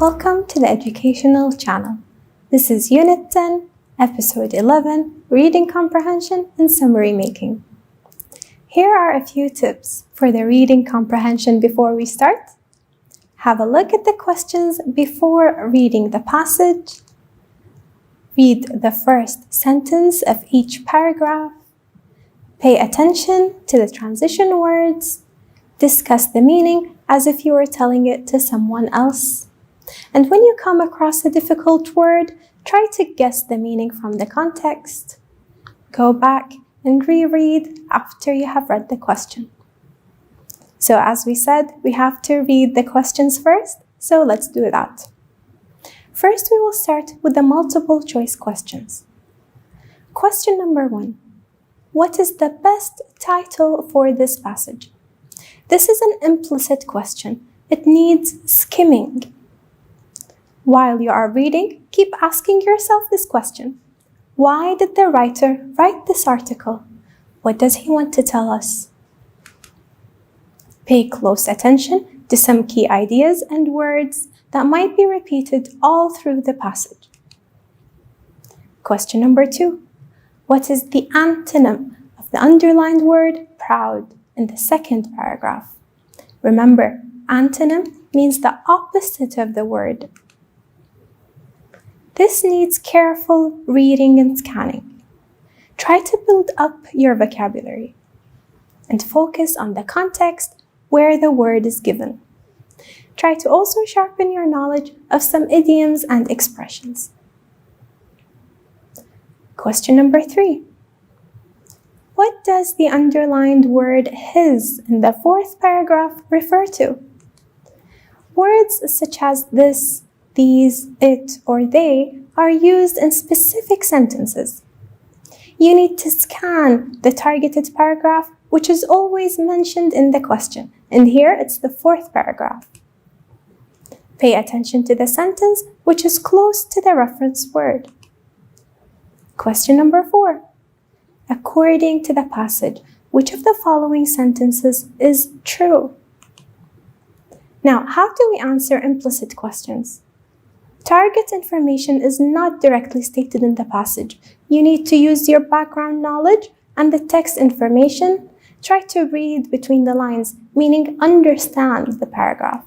Welcome to the Educational Channel. This is Unit 10, Episode 11, Reading Comprehension and Summary Making. Here are a few tips for the reading comprehension before we start. Have a look at the questions before reading the passage. Read the first sentence of each paragraph. Pay attention to the transition words. Discuss the meaning as if you were telling it to someone else. And when you come across a difficult word, try to guess the meaning from the context. Go back and reread after you have read the question. So as we said, we have to read the questions first, so let's do that. First, we will start with the multiple choice questions. Question number 1. What is the best title for this passage? This is an implicit question. It needs skimming. While you are reading, keep asking yourself this question. Why did the writer write this article? What does he want to tell us? Pay close attention to some key ideas and words that might be repeated all through the passage. Question number 2. What is the antonym of the underlined word proud in the second paragraph? Remember, antonym means the opposite of the word. This needs careful reading and scanning. Try to build up your vocabulary and focus on the context where the word is given. Try to also sharpen your knowledge of some idioms and expressions. Question number 3. What does the underlined word his in the fourth paragraph refer to? Words such as this, these, it, or they are used in specific sentences. You need to scan the targeted paragraph, which is always mentioned in the question, and here it's the fourth paragraph. Pay attention to the sentence which is close to the reference word. Question number 4. According to the passage, which of the following sentences is true? Now, how do we answer implicit questions? Target information is not directly stated in the passage. You need to use your background knowledge and the text information. Try to read between the lines, meaning understand the paragraph.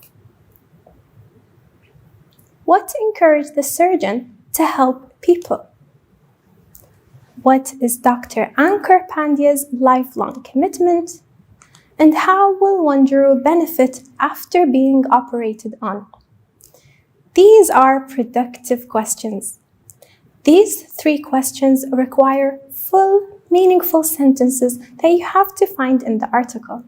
What encouraged the surgeon to help people? What is Dr. Ankur Pandya's lifelong commitment? And how will Wanjiru benefit after being operated on? These are productive questions. These 3 questions require full, meaningful sentences that you have to find in the article.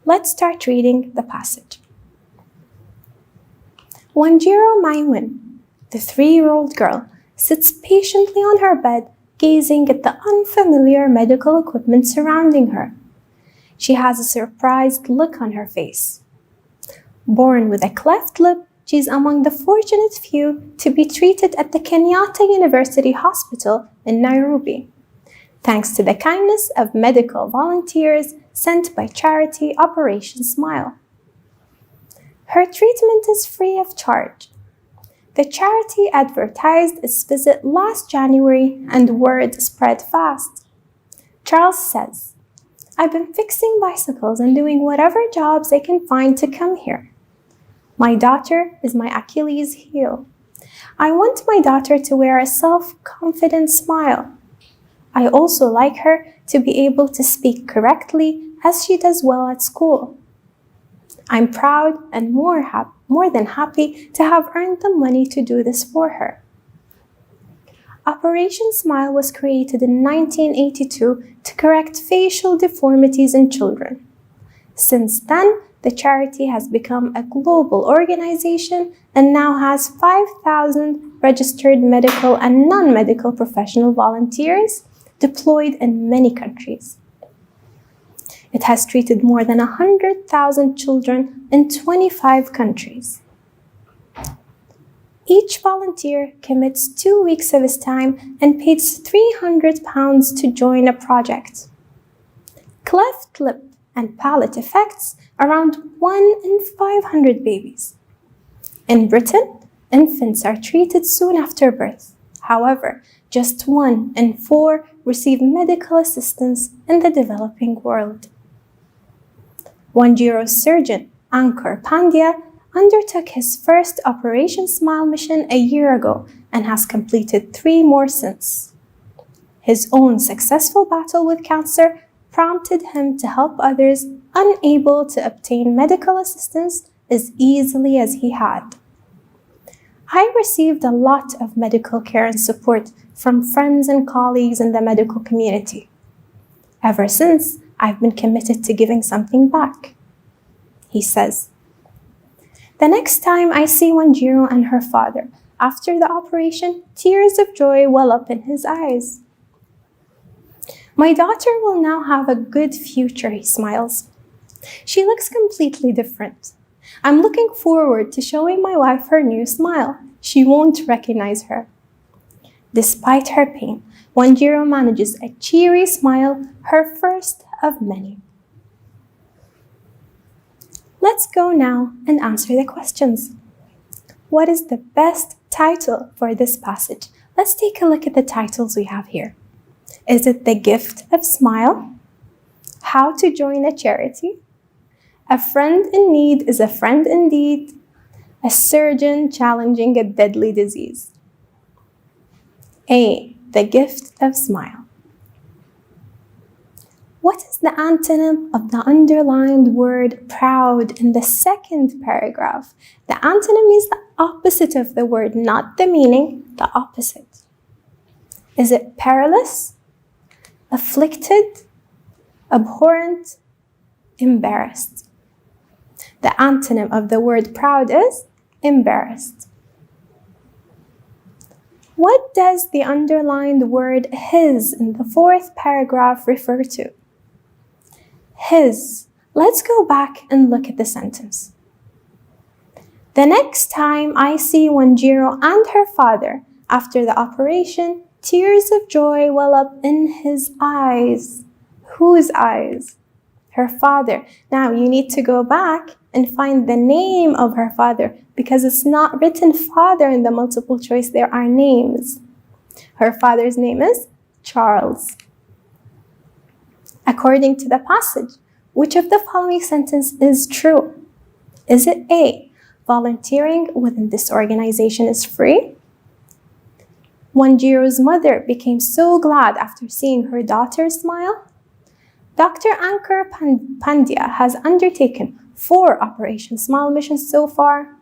Let's start reading the passage. Wanjiru Maimun, the 3-year-old girl, sits patiently on her bed, gazing at the unfamiliar medical equipment surrounding her. She has a surprised look on her face. Born with a cleft lip, she is among the fortunate few to be treated at the Kenyatta University Hospital in Nairobi, thanks to the kindness of medical volunteers sent by charity Operation Smile. Her treatment is free of charge. The charity advertised its visit last January and word spread fast. Charles says, "I've been fixing bicycles and doing whatever jobs I can find to come here. My daughter is my Achilles heel. I want my daughter to wear a self-confident smile. I also like her to be able to speak correctly as she does well at school. I'm proud and more than happy to have earned the money to do this for her." Operation Smile was created in 1982 to correct facial deformities in children. Since then, the charity has become a global organization and now has 5,000 registered medical and non-medical professional volunteers deployed in many countries. It has treated more than 100,000 children in 25 countries. Each volunteer commits 2 weeks of his time and pays £300 to join a project. Cleft lip and palate affects around 1 in 500 babies. In Britain, infants are treated soon after birth. However, just 1 in 4 receive medical assistance in the developing world. Wanjiro's surgeon, Ankur Pandya, undertook his first Operation Smile mission a year ago and has completed 3 more since. His own successful battle with cancer prompted him to help others unable to obtain medical assistance as easily as he had. I received a lot of medical care and support from friends and colleagues in the medical community. Ever since, I've been committed to giving something back, he says. The next time I see Wanjiro and her father after the operation, tears of joy well up in his eyes. My daughter will now have a good future, he smiles. She looks completely different. I'm looking forward to showing my wife her new smile. She won't recognize her. Despite her pain, Wanjiro manages a cheery smile, her first of many. Let's go now and answer the questions. What is the best title for this passage? Let's take a look at the titles we have here. Is it The Gift of Smile? How to Join a Charity? A Friend in Need is a Friend Indeed. A Surgeon Challenging a Deadly Disease. A. The Gift of Smile. What is the antonym of the underlined word proud in the second paragraph? The antonym is the opposite of the word, not the meaning, the opposite. Is it perilous, afflicted, abhorrent, embarrassed? The antonym of the word proud is embarrassed. What does the underlined word his in the fourth paragraph refer to? His. Let's go back and look at the sentence. The next time I see Wanjiro and her father after the operation, tears of joy well up in his eyes. Whose eyes? Her father. Now you need to go back and find the name of her father because it's not written father in the multiple choice. There are names. Her father's name is Charles. According to the passage, which of the following sentence is true? Is it A, volunteering within this organization is free? Wanjiro's mother became so glad after seeing her daughter smile. Dr. Ankur Pandya has undertaken 4 Operation Smile missions so far.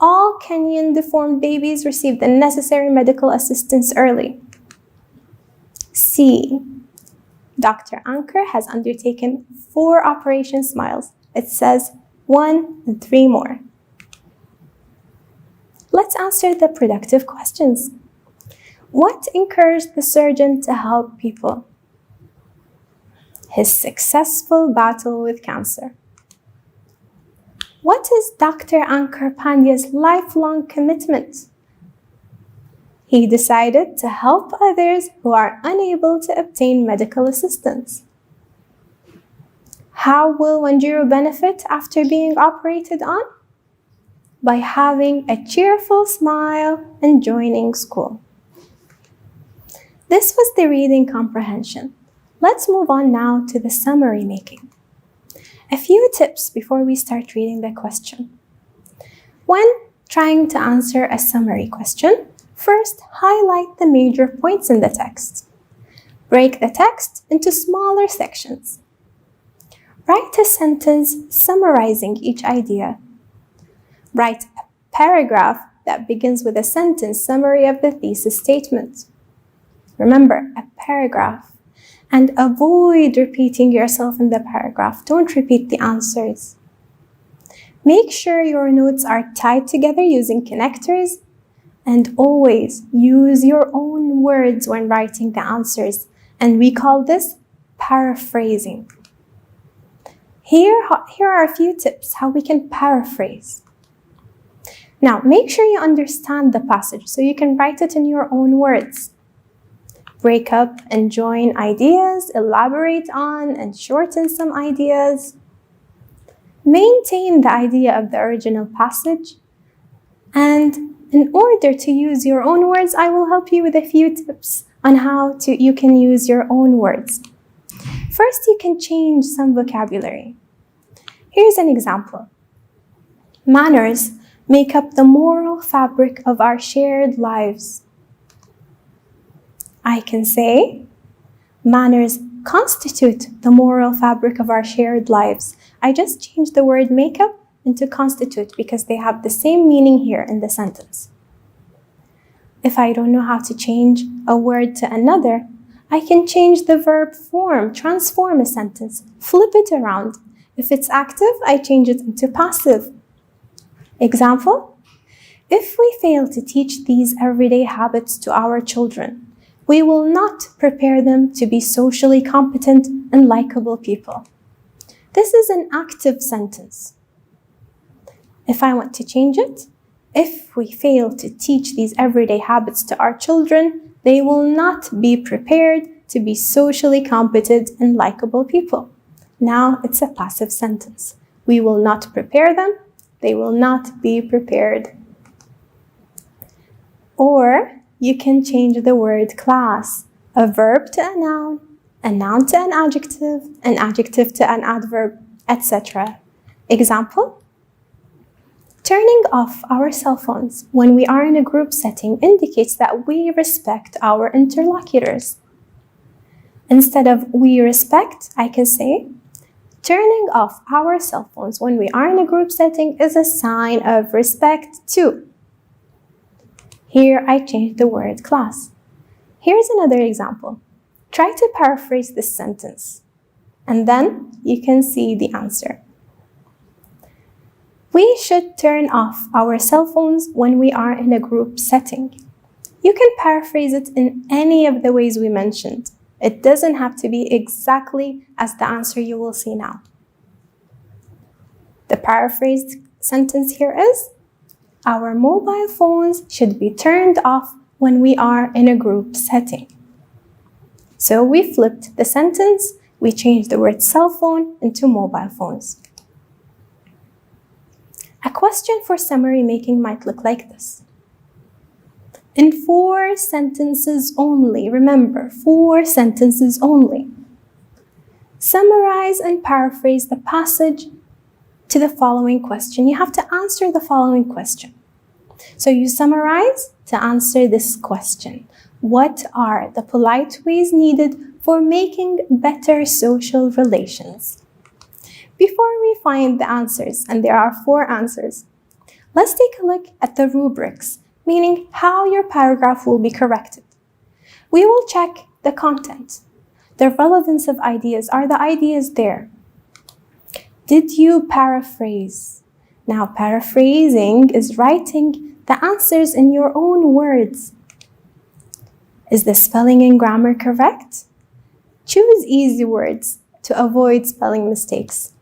All Kenyan deformed babies received the necessary medical assistance early. C. Dr. Ankur has undertaken 4 Operation Smiles. It says 1 and 3 more. Let's answer the productive questions. What encouraged the surgeon to help people? His successful battle with cancer. What is Dr. Ankur Pandya's lifelong commitment? He decided to help others who are unable to obtain medical assistance. How will Wanjiro benefit after being operated on? By having a cheerful smile and joining school. This was the reading comprehension. Let's move on now to the summary making. A few tips before we start reading the question. When trying to answer a summary question, first highlight the major points in the text. Break the text into smaller sections. Write a sentence summarizing each idea. Write a paragraph that begins with a sentence summary of the thesis statement. Remember, a paragraph. And avoid repeating yourself in the paragraph. Don't repeat the answers. Make sure your notes are tied together using connectors, and always use your own words when writing the answers. And we call this paraphrasing. Here are a few tips how we can paraphrase. Now, make sure you understand the passage so you can write it in your own words. break up and join ideas, elaborate on and shorten some ideas, maintain the idea of the original passage, and in order to use your own words, I will help you with a few tips on how you can use your own words. First, you can change some vocabulary. Here's an example. Manners make up the moral fabric of our shared lives. I can say, manners constitute the moral fabric of our shared lives. I just changed the word make up into constitute because they have the same meaning here in the sentence. If I don't know how to change a word to another, I can change the verb form, transform a sentence, flip it around. If it's active, I change it into passive. Example, if we fail to teach these everyday habits to our children, we will not prepare them to be socially competent and likable people. This is an active sentence. If I want to change it, if we fail to teach these everyday habits to our children, they will not be prepared to be socially competent and likable people. Now it's a passive sentence. We will not prepare them. They will not be prepared. Or you can change the word class, a verb to a noun to an adjective to an adverb, etc. Example, turning off our cell phones when we are in a group setting indicates that we respect our interlocutors. Instead of we respect, I can say, turning off our cell phones when we are in a group setting is a sign of respect too. Here I changed the word class. Here's another example. Try to paraphrase this sentence, and then you can see the answer. We should turn off our cell phones when we are in a group setting. You can paraphrase it in any of the ways we mentioned. It doesn't have to be exactly as the answer you will see now. The paraphrased sentence here is, our mobile phones should be turned off when we are in a group setting. So we flipped the sentence, we changed the word cell phone into mobile phones. A question for summary making might look like this. In 4 sentences only, remember, 4 sentences only, summarize and paraphrase the passage to the following question. You have to answer the following question. So you summarize to answer this question. What are the polite ways needed for making better social relations? Before we find the answers, and there are 4 answers, let's take a look at the rubrics, meaning how your paragraph will be corrected. We will check the content, the relevance of ideas. Are the ideas there? Did you paraphrase? Now, paraphrasing is writing the answers in your own words. Is the spelling and grammar correct? Choose easy words to avoid spelling mistakes.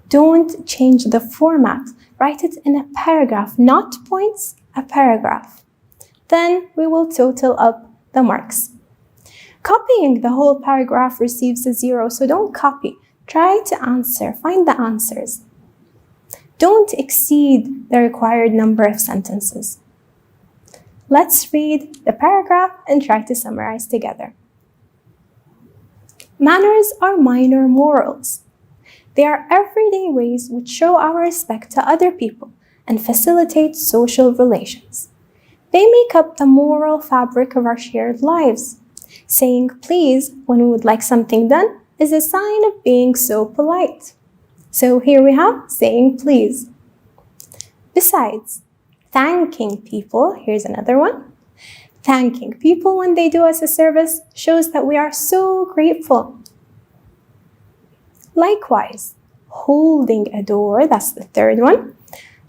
Don't change the format. Write it in a paragraph, not points, a paragraph. Then we will total up the marks. Copying the whole paragraph receives a 0, so don't copy. Try to answer, find the answers. Don't exceed the required number of sentences. Let's read the paragraph and try to summarize together. Manners are minor morals. They are everyday ways which show our respect to other people and facilitate social relations. They make up the moral fabric of our shared lives. Saying please when we would like something done is a sign of being so polite. So here we have saying please. Besides, thanking people, here's another one. Thanking people when they do us a service shows that we are so grateful. Likewise, holding a door, that's the third one.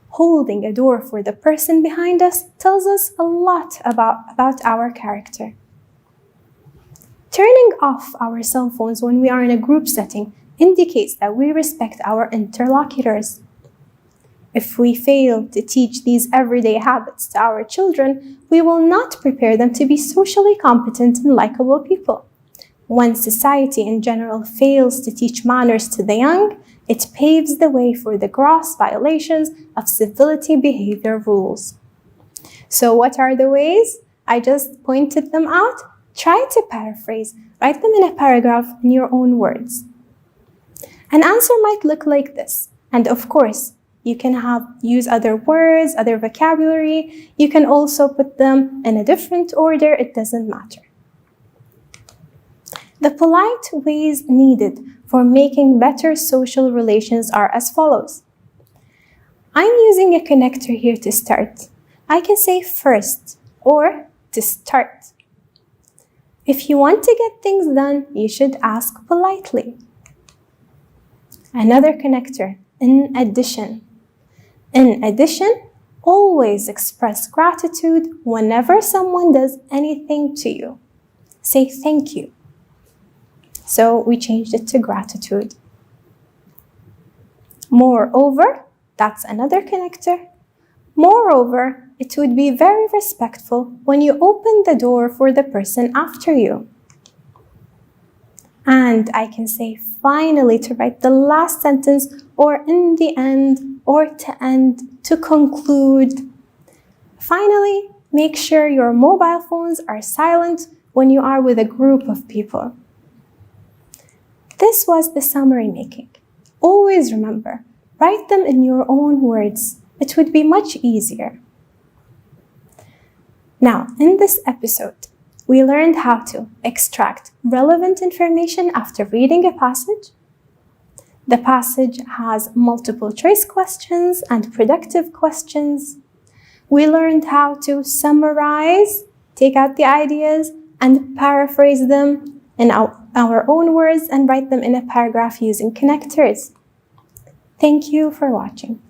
Holding a door for the person behind us tells us a lot about our character. Turning off our cell phones when we are in a group setting indicates that we respect our interlocutors. If we fail to teach these everyday habits to our children, we will not prepare them to be socially competent and likable people. When society in general fails to teach manners to the young, it paves the way for the gross violations of civility behavior rules. So what are the ways? I just pointed them out. Try to paraphrase. Write them in a paragraph in your own words. An answer might look like this. And of course, you can use other words, other vocabulary. You can also put them in a different order. It doesn't matter. The polite ways needed for making better social relations are as follows. I'm using a connector here to start. I can say first or to start. If you want to get things done, you should ask politely. Another connector, in addition. In addition, always express gratitude whenever someone does anything to you. Say thank you. So we changed it to gratitude. Moreover, that's another connector. Moreover, it would be very respectful when you open the door for the person after you. And I can say finally to write the last sentence or in the end or to end, to conclude. Finally, make sure your mobile phones are silent when you are with a group of people. This was the summary making. Always remember, write them in your own words. It would be much easier. Now, in this episode, we learned how to extract relevant information after reading a passage. The passage has multiple choice questions and productive questions. We learned how to summarize, take out the ideas, and paraphrase them in our own words and write them in a paragraph using connectors. Thank you for watching.